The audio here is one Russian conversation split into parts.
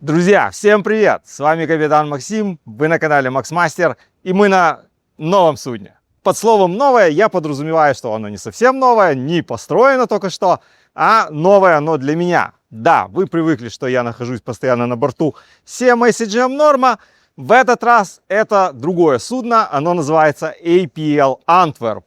Друзья, всем привет! С вами капитан Максим, вы на канале Максмастер, и мы на новом судне. Под словом «новое» я подразумеваю, что оно не совсем новое, не построено только что, а новое оно для меня. Да, вы привыкли, что я нахожусь постоянно на борту CMA CGM Norma. В этот раз это другое судно, оно называется APL Antwerp.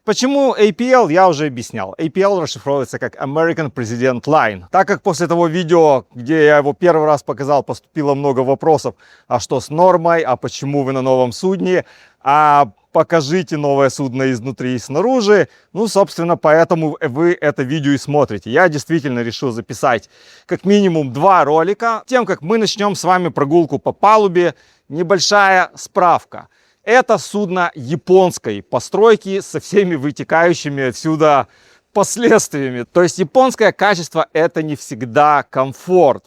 Почему APL, я уже объяснял. APL расшифровывается как American President Line. Так как после того видео, где я его первый раз показал, поступило много вопросов, а что с нормой, а почему вы на новом судне, а покажите новое судно изнутри и снаружи. Ну, собственно, поэтому вы это видео и смотрите. Я действительно решил записать как минимум 2 ролика. Тем, как мы начнем с вами прогулку по палубе, небольшая справка. Это судно японской постройки со всеми вытекающими отсюда последствиями. То есть японское качество — это не всегда комфорт.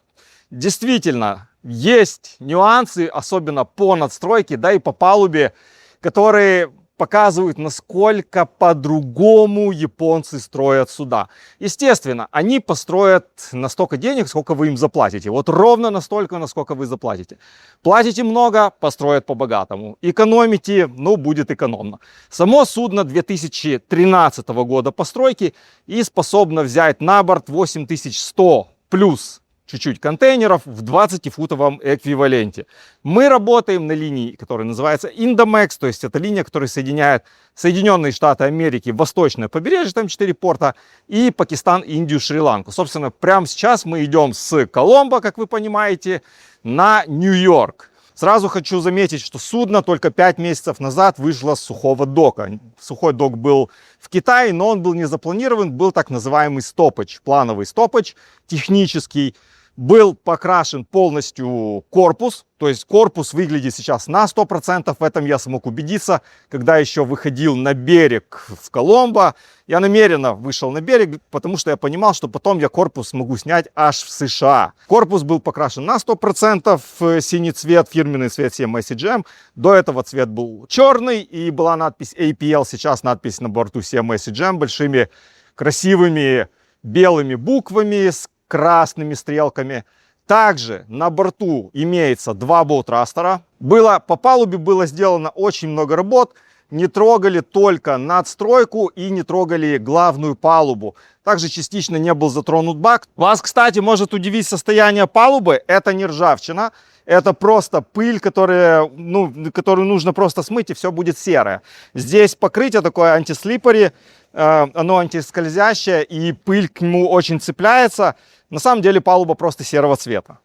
Действительно, есть нюансы, особенно по надстройке, да и по палубе, которые показывают, насколько по-другому японцы строят суда. Естественно, они построят на столько денег, сколько вы им заплатите. Вот ровно настолько, насколько вы заплатите. Платите много, построят по-богатому. Экономите, ну, будет экономно. Само судно 2013 года постройки и способно взять на борт 8100 плюс чуть-чуть контейнеров в 20-футовом эквиваленте. Мы работаем на линии, которая называется Indomex, то есть это линия, которая соединяет Соединенные Штаты Америки, восточное побережье, там 4 порта, и Пакистан, Индию, Шри-Ланку. Собственно, прямо сейчас мы идем с Коломбо, как вы понимаете, на Нью-Йорк. Сразу хочу заметить, что судно только 5 месяцев назад вышло с сухого дока. Сухой док был в Китае, но он был не запланирован, был так называемый стоппидж, плановый стоппидж, технический. Был покрашен полностью корпус, то есть корпус выглядит сейчас на 100%, в этом я смог убедиться, когда еще выходил на берег в Коломбо. Я намеренно вышел на берег, потому что я понимал, что потом я корпус смогу снять аж в США. Корпус был покрашен на 100% в синий цвет, фирменный цвет CMA CGM. До этого цвет был черный и была надпись APL, сейчас надпись на борту CMA CGM большими красивыми белыми буквами с красными стрелками. Также на борту имеется 2 боутрастера. По палубе было сделано очень много работ. Не трогали только надстройку и не трогали главную палубу. Также частично не был затронут бак. Вас, кстати, может удивить состояние палубы. Это не ржавчина. Это просто пыль, которую нужно просто смыть, и все будет серое. Здесь покрытие такое антислиппери. Оно антискользящее, и пыль к нему очень цепляется. На самом деле палуба просто серого цвета.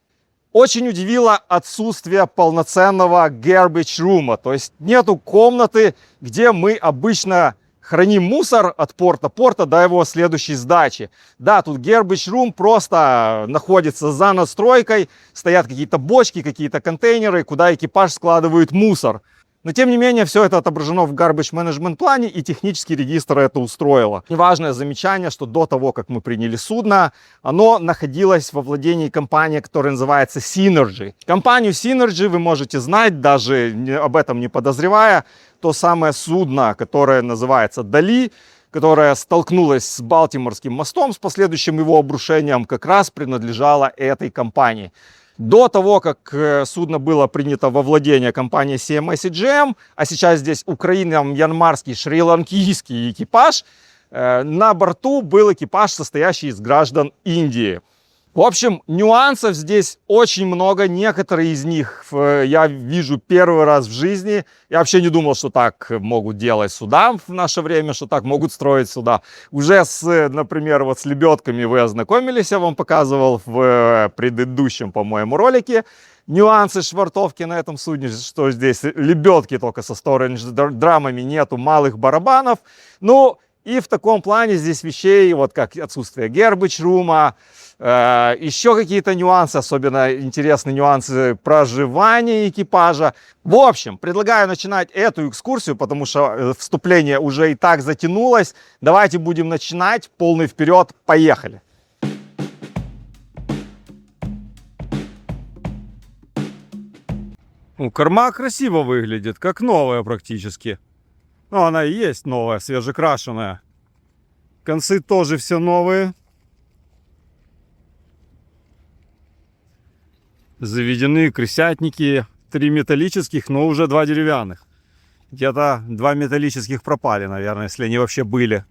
Очень удивило отсутствие полноценного garbage room, то есть нету комнаты, где мы обычно храним мусор от порта до его следующей сдачи. Да, тут garbage room просто находится за надстройкой, стоят какие-то бочки, какие-то контейнеры, куда экипаж складывает мусор. Но, тем не менее, все это отображено в Garbage Management плане, и технический регистр это устроило. Неважное замечание, что до того, как мы приняли судно, оно находилось во владении компании, которая называется Synergy. Компанию Synergy вы можете знать, даже об этом не подозревая. То самое судно, которое называется Дали, которое столкнулось с Балтиморским мостом, с последующим его обрушением, как раз принадлежало этой компании. До того, как судно было принято во владение компании CMA CGM, а сейчас здесь украино-мьянмарский, шри-ланкийский экипаж, на борту был экипаж, состоящий из граждан Индии. В общем, нюансов здесь очень много. Некоторые из них я вижу первый раз в жизни. Я вообще не думал, что так могут делать суда в наше время, что так могут строить суда. Уже например, вот с лебедками вы ознакомились, я вам показывал в предыдущем, по-моему, ролике. Нюансы швартовки на этом судне, что здесь лебедки только со сторидж-драмами, нету малых барабанов. Ну, и в таком плане здесь вещей, вот как отсутствие гербидж-рума, еще какие-то нюансы, особенно интересные нюансы проживания экипажа. В общем, предлагаю начинать эту экскурсию, потому что вступление уже и так затянулось. Давайте будем начинать. Полный вперед. Поехали. Корма красиво выглядит, как новая практически. Ну, она и есть новая, свежекрашенная. Концы тоже все новые. Заведены крысятники, 3 металлических, но уже 2 деревянных. Где-то 2 металлических пропали, наверное, если они вообще были.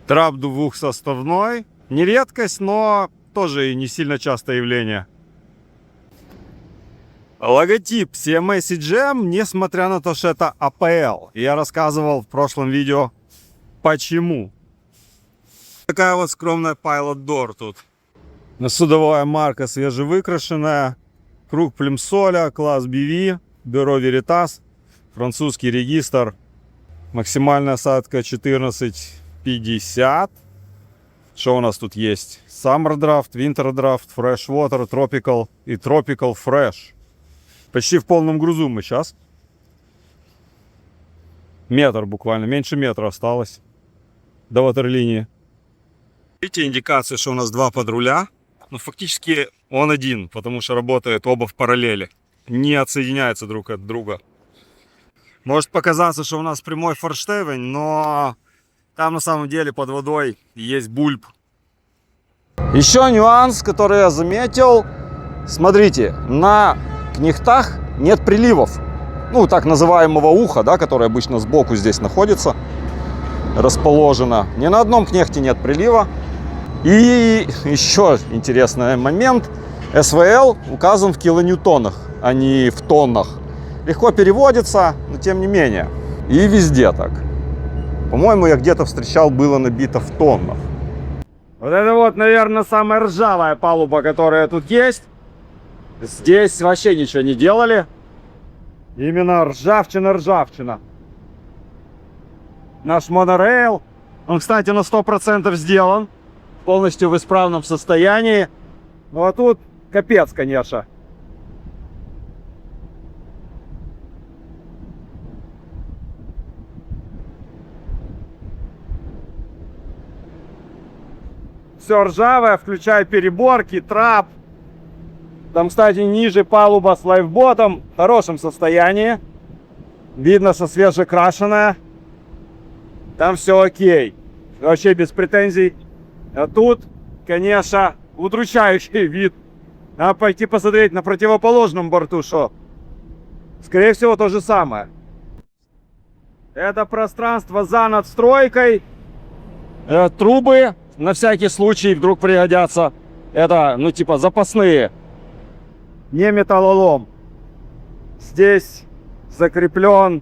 Трап двухсоставной. Не редкость, но тоже и не сильно частое явление. Логотип CMA CGM, несмотря на то, что это APL. Я рассказывал в прошлом видео, почему. Такая вот скромная Pilot Door тут. Судовая марка свежевыкрашенная. Круг плимсоля, класс BV, бюро Veritas, французский регистр. Максимальная осадка 1450. Что у нас тут есть? Summer Draft, Winter Draft, Fresh Water, Tropical и Tropical Fresh. Почти в полном грузу мы сейчас. Метр буквально, меньше метра осталось до ватерлинии. Видите индикацию, что у нас 2 подруля? Но фактически он один, потому что работают оба в параллели. Не отсоединяются друг от друга. Может показаться, что у нас прямой форштевень, но там на самом деле под водой есть бульб. Еще нюанс, который я заметил. Смотрите, на кнехтах нет приливов. Ну, так называемого уха, да, которое обычно сбоку здесь находится, расположено. Ни на одном кнехте нет прилива. И еще интересный момент. СВЛ указан в килоньютонах, а не в тоннах. Легко переводится, но тем не менее. И везде так. По-моему, я где-то встречал, было набито в тоннах. Вот это вот, наверное, самая ржавая палуба, которая тут есть. Здесь вообще ничего не делали. Именно ржавчина. Наш монорейл, он, кстати, на 100% сделан. Полностью в исправном состоянии. Ну а тут капец, конечно. Все ржавое, включая переборки, трап. Там, кстати, ниже палуба с лайфботом в хорошем состоянии. Видно, что свежекрашенная. Там все окей. Вообще без претензий. А тут, конечно, удручающий вид. Надо пойти посмотреть на противоположном борту, что. Скорее всего, то же самое. Это пространство за надстройкой. Трубы на всякий случай вдруг пригодятся. Это, ну, типа запасные. Не металлолом. Здесь закреплен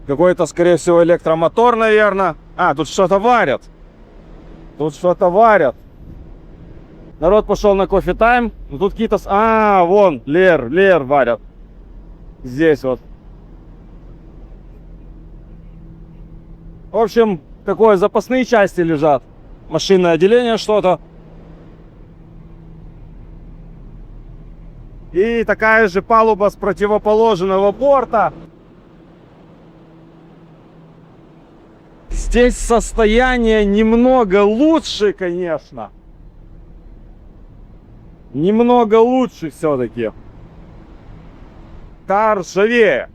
какой-то, скорее всего, электромотор, наверное. А, тут что-то варят. Народ пошел на кофе-тайм. Но тут какие-то... А, вон, лер варят. Здесь вот. В общем, такое, запасные части лежат. Машинное отделение что-то. И такая же палуба с противоположного борта. Здесь состояние немного лучше, конечно. Немного лучше все-таки. Та ржавее.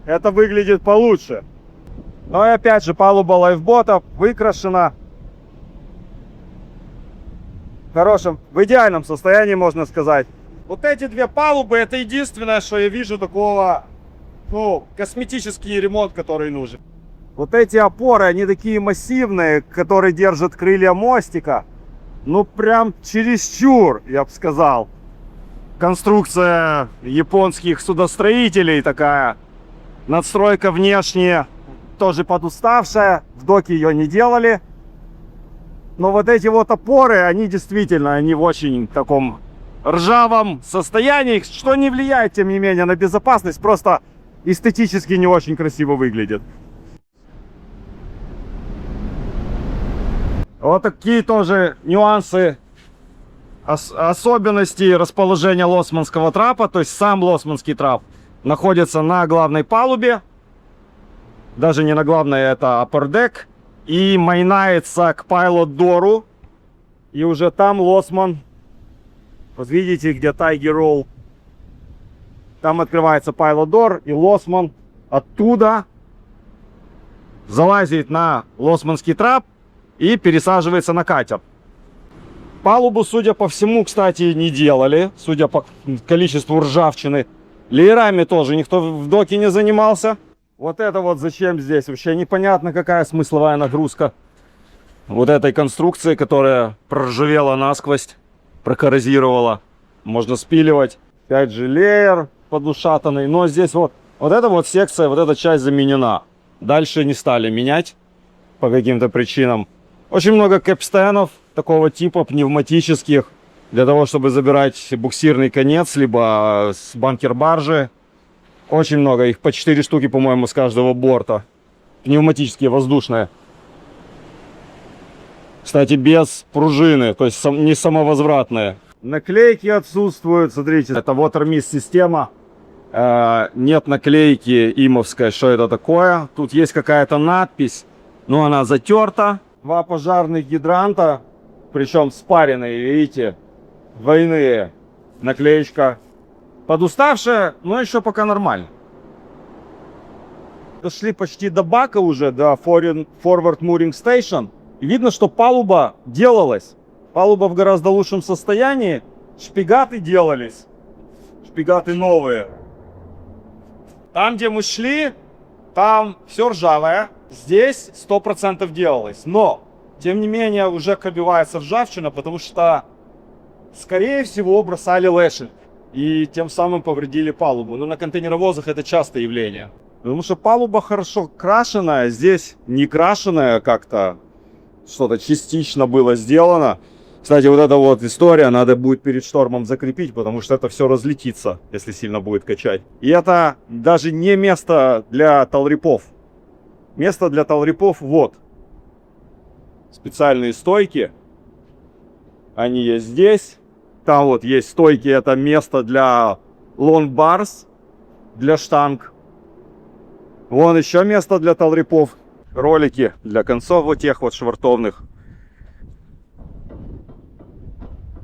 Это выглядит получше. Но и опять же палуба лайфбота выкрашена. В хорошем, в идеальном состоянии, можно сказать. Вот эти две палубы, это единственное, что я вижу такого, ну, косметический ремонт, который нужен. Вот эти опоры, они такие массивные, которые держат крылья мостика. Ну, прям чересчур, я бы сказал. Конструкция японских судостроителей такая. Надстройка внешняя тоже подуставшая. В доке ее не делали. Но вот эти вот опоры, они действительно, они в очень таком ржавом состоянии, что не влияет, тем не менее, на безопасность. Просто эстетически не очень красиво выглядит. Вот такие тоже нюансы, особенности расположения лоцманского трапа. То есть сам лоцманский трап находится на главной палубе. Даже не на главной, это upper deck. И майнается к Pilot Door. И уже там лоцман. Вот видите, где Tiger Roll. Там открывается Pilot Door. И лоцман оттуда залазит на лоцманский трап. и пересаживается на катер. Палубу, судя по всему, кстати, не делали, судя по количеству ржавчины. Леерами тоже никто в доке не занимался. Вот это вот зачем здесь? Вообще непонятно, какая смысловая нагрузка вот этой конструкции, которая проржавела насквозь, прокоррозировала. Можно спиливать. Опять же леер подушатанный. Но здесь вот эта вот секция, вот эта часть заменена. Дальше не стали менять по каким-то причинам. Очень много кэпстенов такого типа, пневматических, для того, чтобы забирать буксирный конец, либо с банкер-баржи. Очень много, их по 4 штуки, по-моему, с каждого борта. Пневматические, воздушные. Кстати, без пружины, то есть не самовозвратные. Наклейки отсутствуют, смотрите, это Water Mist система. Нет наклейки имовской, что это такое. Тут есть какая-то надпись, но она затерта. 2 пожарных гидранта, причем спаренные, видите, двойные. Наклеечка подуставшая, но еще пока нормально. Дошли почти до бака уже, до Forward Mooring Station. И видно, что палуба делалась. Палуба в гораздо лучшем состоянии. Шпигаты делались. Шпигаты новые. Там, где мы шли, там все ржавое. Здесь 100% делалось. Но, тем не менее, уже пробивается ржавчина, потому что, скорее всего, бросали лэши. И тем самым повредили палубу. Но на контейнеровозах это частое явление. Потому что палуба хорошо крашеная. Здесь не крашеная как-то. Что-то частично было сделано. Кстати, вот эта вот история надо будет перед штормом закрепить, потому что это все разлетится, если сильно будет качать. И это даже не место для талрипов. Место для талрипов вот. Специальные стойки. Они есть здесь. Там вот есть стойки, это место для лонгбарс, для штанг. Вон еще место для талрипов. Ролики для концов вот тех вот швартовных.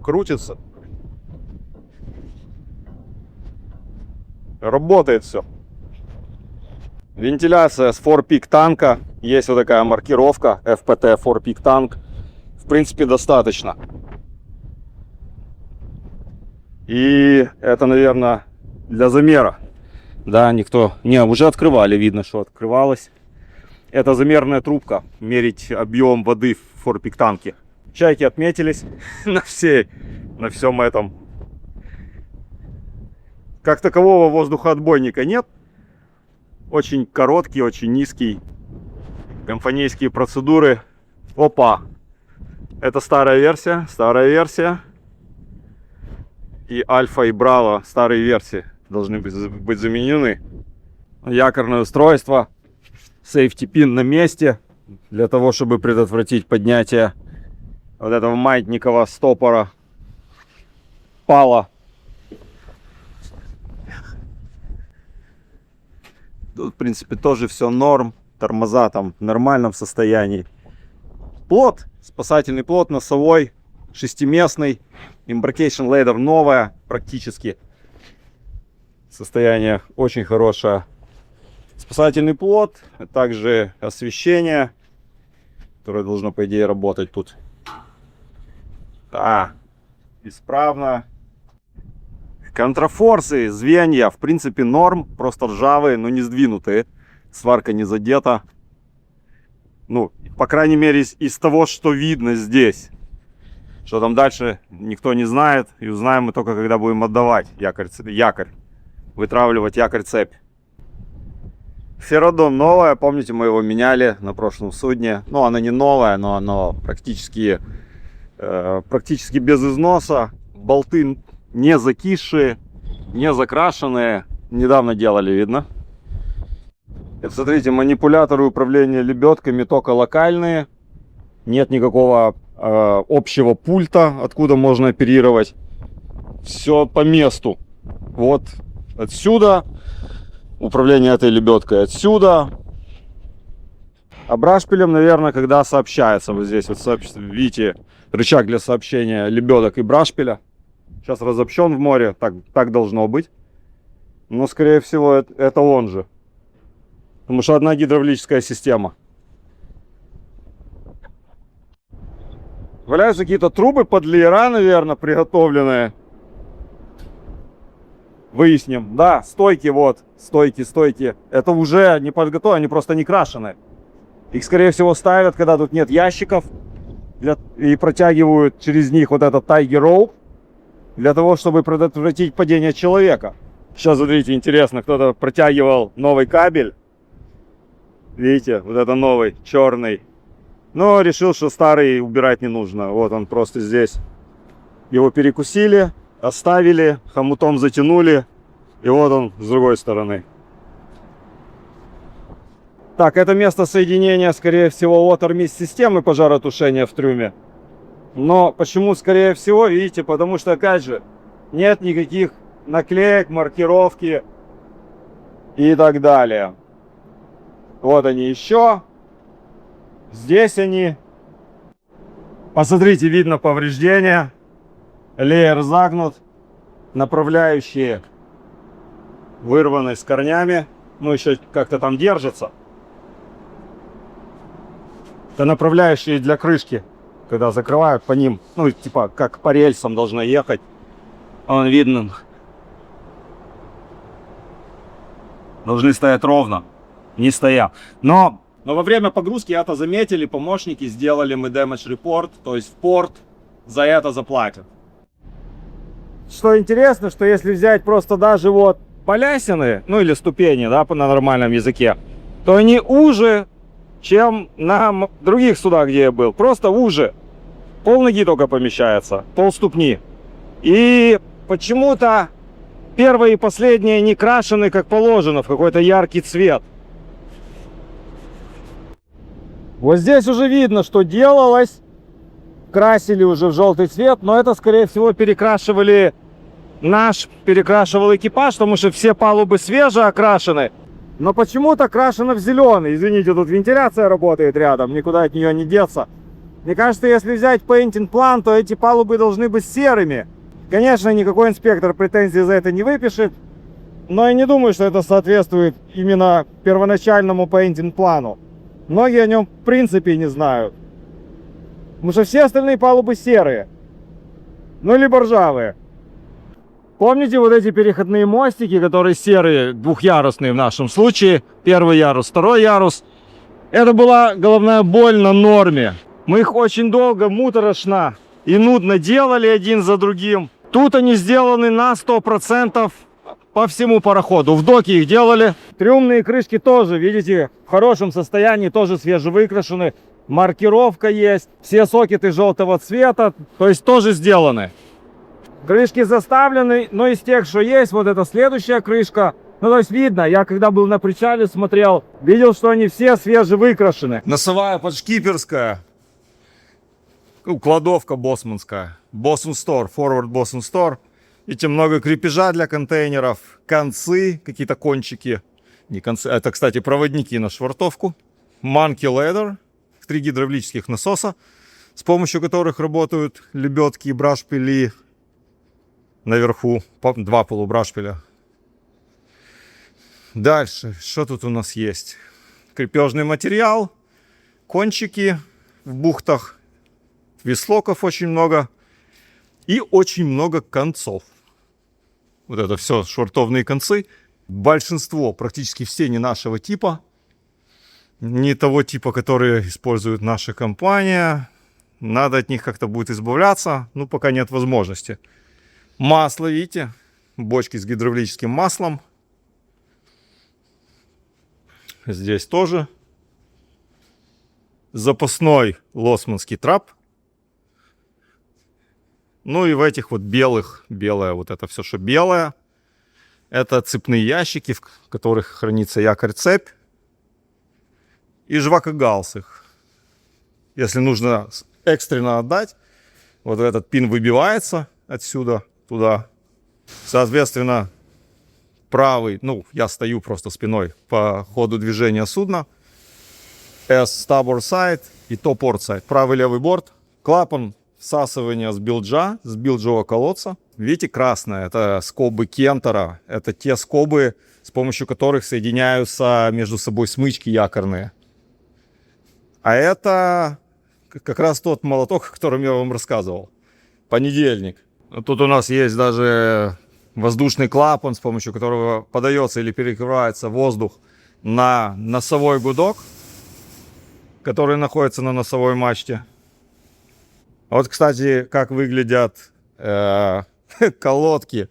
Крутится. Работает все. Вентиляция с 4-пик танка. Есть вот такая маркировка FPT 4-пик танк. В принципе, достаточно. И это, наверное, для замера. Да, никто... Не, уже открывали, видно, что открывалось. Это замерная трубка. Мерить объем воды в 4-пик танке. Чайки отметились на всем этом. Как такового воздухоотбойника нет. Очень короткий, очень низкий. Комфонейские процедуры. Опа! Это старая версия. Старая версия. И альфа и браво старые версии должны быть заменены. Якорное устройство. Safety pin на месте. Для того, чтобы предотвратить поднятие вот этого маятникового стопора. Пала. Тут, в принципе, тоже все норм. Тормоза там в нормальном состоянии. Плот. Спасательный плот носовой. 6-местный. Embarkation Ladder новая. Практически. Состояние очень хорошее. Спасательный плот. А также освещение. Которое должно, по идее, работать тут. Да. Исправно. Контрафорсы, звенья, в принципе, норм. Просто ржавые, но не сдвинутые. Сварка не задета. Ну, по крайней мере, из того, что видно здесь. Что там дальше, никто не знает. И узнаем мы только, когда будем отдавать якорь. Вытравливать якорь-цепь. Ферродон новая. Помните, мы его меняли на прошлом судне. Ну, она не новая, но она практически без износа. Болты не закисшие, не закрашенные. Недавно делали, видно. Это, смотрите, манипуляторы управления лебедками только локальные. Нет никакого общего пульта, откуда можно оперировать. Все по месту. Вот отсюда управление этой лебедкой, отсюда. А брашпилем, наверное, когда сообщается. Вот здесь вот видите рычаг для сообщения лебедок и брашпиля. Сейчас разобщен в море, так должно быть. Но, скорее всего, это он же. Потому что одна гидравлическая система. Валяются какие-то трубы под леера, наверное, приготовленные. Выясним. Да, стойки вот. Стойки. Это уже не подготовлены, они просто не крашены. Их, скорее всего, ставят, когда тут нет ящиков. И протягивают через них вот этот Tiger Rope. Для того, чтобы предотвратить падение человека. Сейчас, смотрите, интересно, кто-то протягивал новый кабель. Видите, вот это новый, черный. Но решил, что старый убирать не нужно. Вот он просто здесь. Его перекусили, оставили, хомутом затянули. И вот он с другой стороны. Так, это место соединения, скорее всего, Water Mist системы пожаротушения в трюме. Но почему, скорее всего, видите, потому что, опять же, нет никаких наклеек, маркировки и так далее. Вот они еще. Здесь они. Посмотрите, видно повреждения. Леер загнут. Направляющие вырваны с корнями. Ну, еще как-то там держатся. Это направляющие для крышки. Когда закрывают по ним. Ну, типа, как по рельсам должна ехать. Он видно. Должны стоять ровно. Не стоят. Но во время погрузки это заметили, помощники, сделали мы damage report, то есть в порт за это заплатят. Что интересно, что если взять просто даже вот балясины, ну или ступени, да, на нормальном языке, то они уже, чем на других судах, где я был. Просто уже. Полноги только помещается, полступни. И почему-то первые и последние не крашены как положено, в какой-то яркий цвет. Вот здесь уже видно, что делалось. Красили уже в желтый цвет, но это, скорее всего, перекрашивал экипаж, потому что все палубы свеже окрашены. Но почему-то крашено в зеленый. Извините, тут вентиляция работает рядом, никуда от нее не деться. Мне кажется, если взять painting план, то эти палубы должны быть серыми. Конечно, никакой инспектор претензий за это не выпишет, но я не думаю, что это соответствует именно первоначальному painting плану. Многие о нем в принципе не знают. Потому что все остальные палубы серые. Ну, либо ржавые. Помните вот эти переходные мостики, которые серые, двухъярусные в нашем случае? Первый ярус, второй ярус. Это была головная боль на норме. Мы их очень долго, муторошно и нудно делали один за другим. Тут они сделаны на 100% по всему пароходу. В доке их делали. Трюмные крышки тоже, видите, в хорошем состоянии, тоже свежевыкрашены. Маркировка есть. Все сокеты желтого цвета, то есть тоже сделаны. Крышки заставлены, но из тех, что есть, вот это следующая крышка. Ну, то есть видно, я когда был на причале смотрел, видел, что они все свежевыкрашены. Носовая подшкиперская. Кладовка боссманская. Bosun Store, Forward Bosun Store. Видите, много крепежа для контейнеров. Концы, какие-то кончики. Не концы, это, кстати, проводники на швартовку. Monkey Ladder. 3 гидравлических насоса, с помощью которых работают лебедки и брашпили. Наверху 2 полубрашпиля. Дальше, что тут у нас есть? Крепежный материал, кончики в бухтах, веслоков очень много и очень много концов. Вот это все швартовные концы. Большинство, практически все не нашего типа. Не того типа, который использует наша компания. Надо от них как-то будет избавляться. Ну, пока нет возможности. Масло, видите? Бочки с гидравлическим маслом. Здесь тоже. Запасной лоцманский трап. Ну и в этих вот белых, белое, вот это все, что белое. Это цепные ящики, в которых хранится якорь-цепь. И жвакогалс их. Если нужно экстренно отдать, вот этот пин выбивается отсюда туда. Соответственно, правый, ну, я стою просто спиной по ходу движения судна. S starboard side и top port side. Правый левый борт. Клапан всасывания с билджевого колодца. Видите, красное, это скобы Кентера. Это те скобы, с помощью которых соединяются между собой смычки якорные. А это как раз тот молоток, о котором я вам рассказывал. Понедельник. Тут у нас есть даже воздушный клапан, с помощью которого подается или перекрывается воздух на носовой гудок, который находится на носовой мачте. Вот, кстати, как выглядят колодки.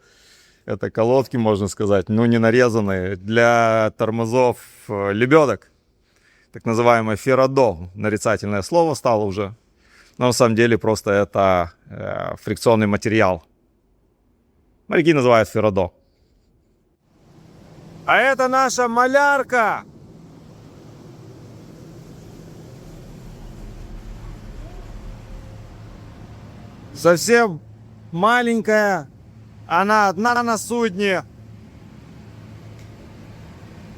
Это колодки, можно сказать, но не нарезанные, для тормозов лебедок. Так называемое феррадо. Нарицательное слово стало уже. Но на самом деле просто это фрикционный материал. Моряки называют феррадо. А это наша малярка. Совсем маленькая. Она одна на судне.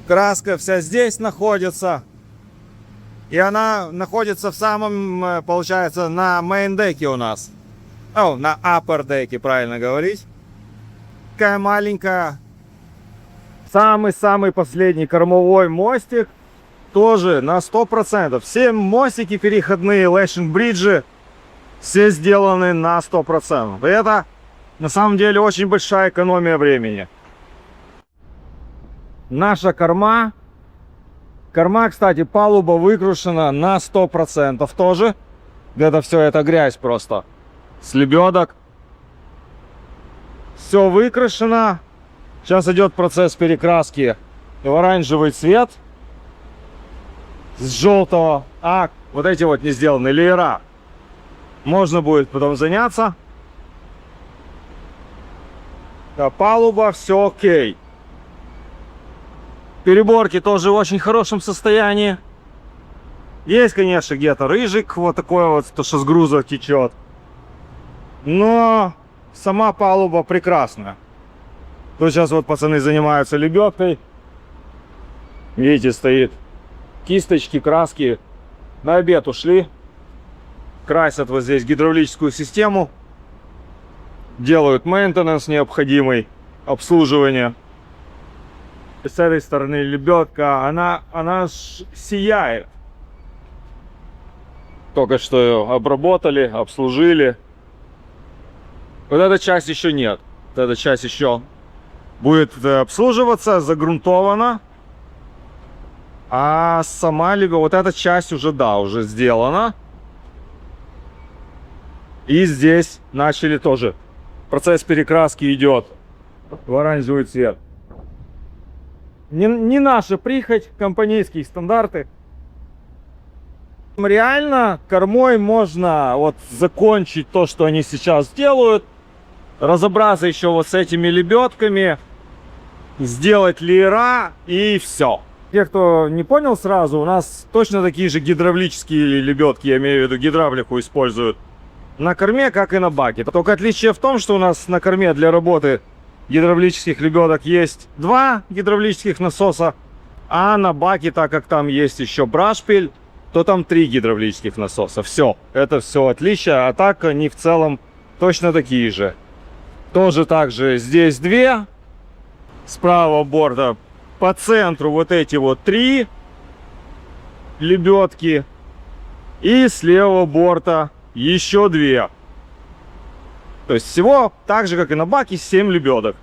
Краска вся здесь находится. И она находится в самом, получается, на мейн-деке у нас. На upper-деке, правильно говорить. Такая маленькая. Самый-самый последний кормовой мостик. Тоже на 100%. Все мостики переходные, лэшинг-бриджи, все сделаны на 100%. И это, на самом деле, очень большая экономия времени. Наша корма. Корма, кстати, палуба выкрашена на 100% тоже. Где-то все это грязь просто. С лебедок. Все выкрашено. Сейчас идет процесс перекраски в оранжевый цвет. С желтого. Вот эти вот не сделаны леера. Можно будет потом заняться. Палуба, все окей. Переборки тоже в очень хорошем состоянии. Есть, конечно, где-то рыжик, вот такой вот, то, что с груза течет. Но сама палуба прекрасная. Тут сейчас вот пацаны занимаются лебедкой. Видите, стоит кисточки, краски. На обед ушли. Красят вот здесь гидравлическую систему. Делают мейнтенанс необходимый, обслуживание. С этой стороны лебедка, она сияет. Только что ее обработали, обслужили. Вот эта часть еще нет. Вот эта часть еще будет обслуживаться, загрунтована. А сама лебедка, вот эта часть уже, да, уже сделана. И здесь начали тоже. Процесс перекраски идет в оранжевый цвет. Не наша прихоть, компанейские стандарты. Реально кормой можно вот закончить то, что они сейчас делают. Разобраться еще вот с этими лебедками. Сделать леера и все. Те, кто не понял сразу, у нас точно такие же гидравлические лебедки, я имею в виду гидравлику, используют на корме, как и на баке. Только отличие в том, что у нас на корме для работы гидравлических лебедок есть 2 гидравлических насоса, а на баке, так как там есть еще брашпиль, то там 3 гидравлических насоса. Все, это все отличие, а так они в целом точно такие же. Тоже также здесь 2, с правого борта по центру вот эти вот 3 лебедки, и с левого борта еще 2. То есть всего так же, как и на баке, 7 лебедок.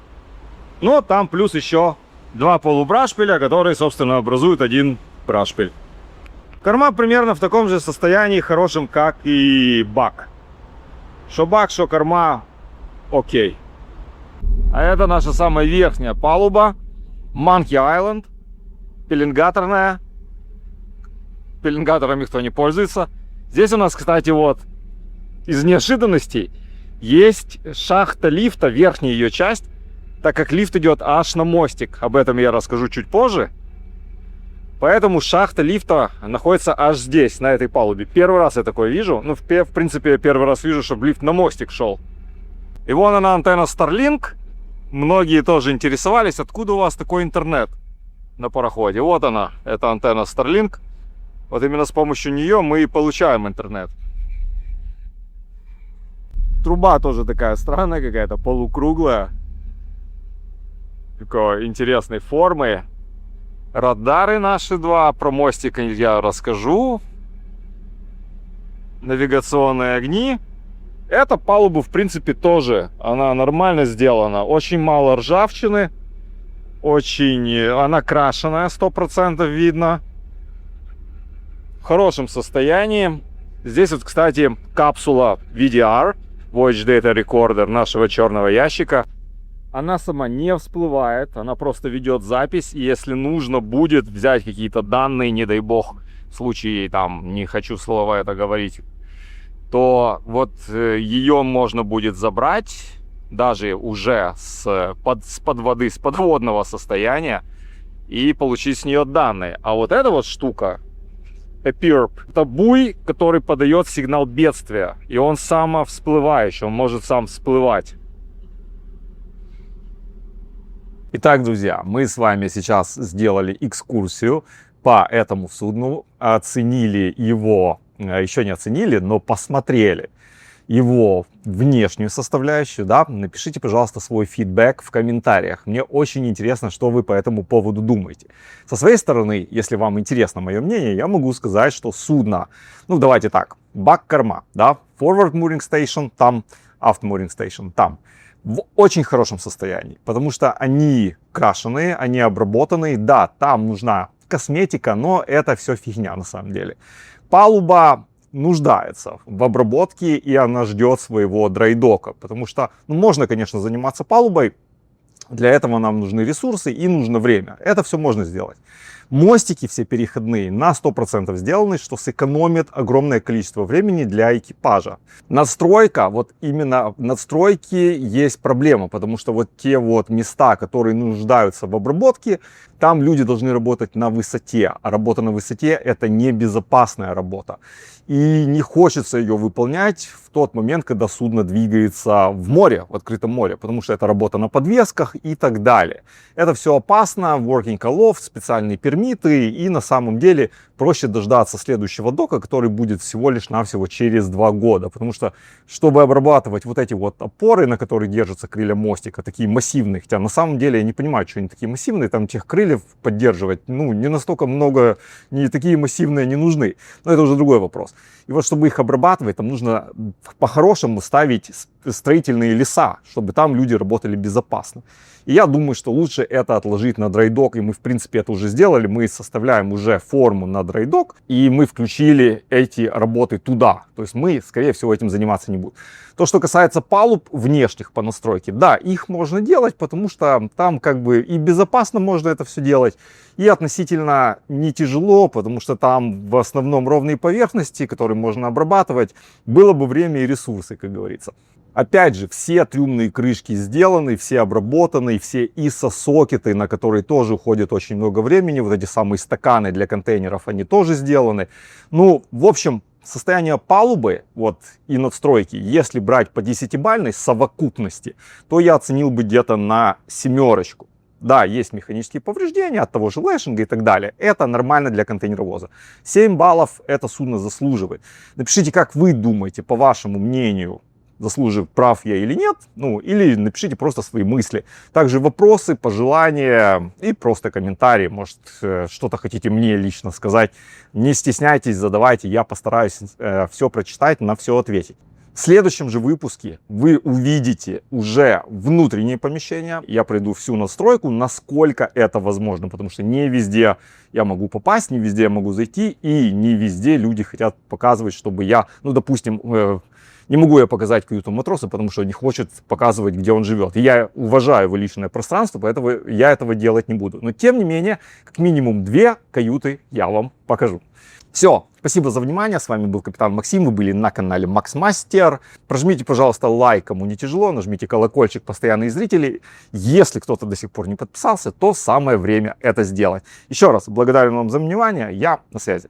Но там плюс еще 2 полубрашпиля, которые, собственно, образуют один брашпиль. Корма примерно в таком же состоянии хорошем, как и бак. Что бак, что корма, окей. А это наша самая верхняя палуба. Monkey Island. Пеленгаторная. Пеленгатором никто не пользуется. Здесь у нас, кстати, вот из неожиданностей есть шахта лифта, верхняя ее часть, так как лифт идет аж на мостик. Об этом я расскажу чуть позже. Поэтому шахта лифта находится аж здесь, на этой палубе. Первый раз я такое вижу. Ну, в принципе, я первый раз вижу, чтобы лифт на мостик шел. И вон она, антенна Starlink. Многие тоже интересовались, откуда у вас такой интернет на пароходе. Вот она, это антенна Starlink. Вот именно с помощью нее мы и получаем интернет. Труба тоже такая странная какая-то, полукруглая. Такой интересной формы. Радары наши 2, про мостик я расскажу. навигационные огни. Эта палуба, в принципе, тоже, она нормально сделана. Очень мало ржавчины. Она крашеная, 100% видно. В хорошем состоянии. Здесь вот, кстати, капсула VDR, Voyage Data Recorder нашего черного ящика. Она сама не всплывает, она просто ведет запись. И если нужно будет взять какие-то данные, не дай бог, в случае, там, не хочу слово это говорить, то вот ее можно будет забрать даже уже с-под воды, с подводного состояния и получить с нее данные. А вот эта вот штука, EPIRB, это буй, который подает сигнал бедствия, и он самовсплывающий, он может сам всплывать. Итак, друзья, мы с вами сейчас сделали экскурсию по этому судну, оценили его, еще не оценили, но посмотрели его внешнюю составляющую, да, напишите, пожалуйста, свой фидбэк в комментариях. Мне очень интересно, что вы по этому поводу думаете. Со своей стороны, если вам интересно мое мнение, я могу сказать, что судно, ну, давайте так, бак-корма, да, forward mooring station там, aft mooring station там, в очень хорошем состоянии, потому что они крашеные, они обработанные, да, там нужна косметика, но это все фигня на самом деле. Палуба нуждается в обработке, и она ждет своего драйдока, потому что, ну, можно, конечно, заниматься палубой, для этого нам нужны ресурсы и нужно время. Это все можно сделать. Мостики все переходные на 100% сделаны, что сэкономит огромное количество времени для экипажа. Надстройка, вот именно в надстройке есть проблема, потому что вот те вот места, которые нуждаются в обработке, там люди должны работать на высоте, а работа на высоте — это небезопасная работа. И не хочется ее выполнять в тот момент, когда судно двигается в море, в открытом море, потому что это работа на подвесках и так далее. Это все опасно, working call-off, специальные пермиты, и на самом деле проще дождаться следующего дока, который будет всего лишь навсего через 2 года, потому что, чтобы обрабатывать вот эти вот опоры, на которые держатся крылья мостика, такие массивные, хотя на самом деле я не понимаю, что они такие массивные, там тех крыльев поддерживать, ну, не настолько много, не такие массивные не нужны, но это уже другой вопрос. И вот чтобы их обрабатывать, там нужно по-хорошему ставить строительные леса, чтобы там люди работали безопасно. И я думаю, что лучше это отложить на драйдок, и мы, в принципе, это уже сделали. Мы составляем уже форму на драйдок, и мы включили эти работы туда. То есть мы, скорее всего, этим заниматься не будем. То, что касается палуб внешних по настройке, да, их можно делать, потому что там как бы и безопасно можно это все делать, и относительно не тяжело, потому что там в основном ровные поверхности, которые можно обрабатывать, было бы время и ресурсы, как говорится. Опять же, все трюмные крышки сделаны, все обработаны, все ISO-сокеты, на которые тоже уходит очень много времени. Вот эти самые стаканы для контейнеров, они тоже сделаны. Ну, в общем, состояние палубы вот, и надстройки, если брать по 10-бальной совокупности, то я оценил бы где-то на 7. Да, есть механические повреждения от того же лэшинга и так далее. Это нормально для контейнеровоза. 7 баллов это судно заслуживает. Напишите, как вы думаете, по вашему мнению, заслуживает, прав я или нет, ну, или напишите просто свои мысли. Также вопросы, пожелания и просто комментарии, может, что-то хотите мне лично сказать. Не стесняйтесь, задавайте, я постараюсь все прочитать, на все ответить. В следующем же выпуске вы увидите уже внутренние помещения. Я пройду всю настройку, насколько это возможно, потому что не везде я могу попасть, не везде я могу зайти, и не везде люди хотят показывать, чтобы я, ну, допустим, не могу я показать каюту матроса, потому что не хочет показывать, где он живет. И я уважаю его личное пространство, поэтому я этого делать не буду. Но тем не менее, как минимум 2 каюты я вам покажу. Все, спасибо за внимание. С вами был капитан Максим. Вы были на канале Максмастер. Прожмите, пожалуйста, лайк, кому не тяжело. Нажмите колокольчик, постоянные зрители. Если кто-то до сих пор не подписался, то самое время это сделать. Еще раз благодарю вам за внимание. Я на связи.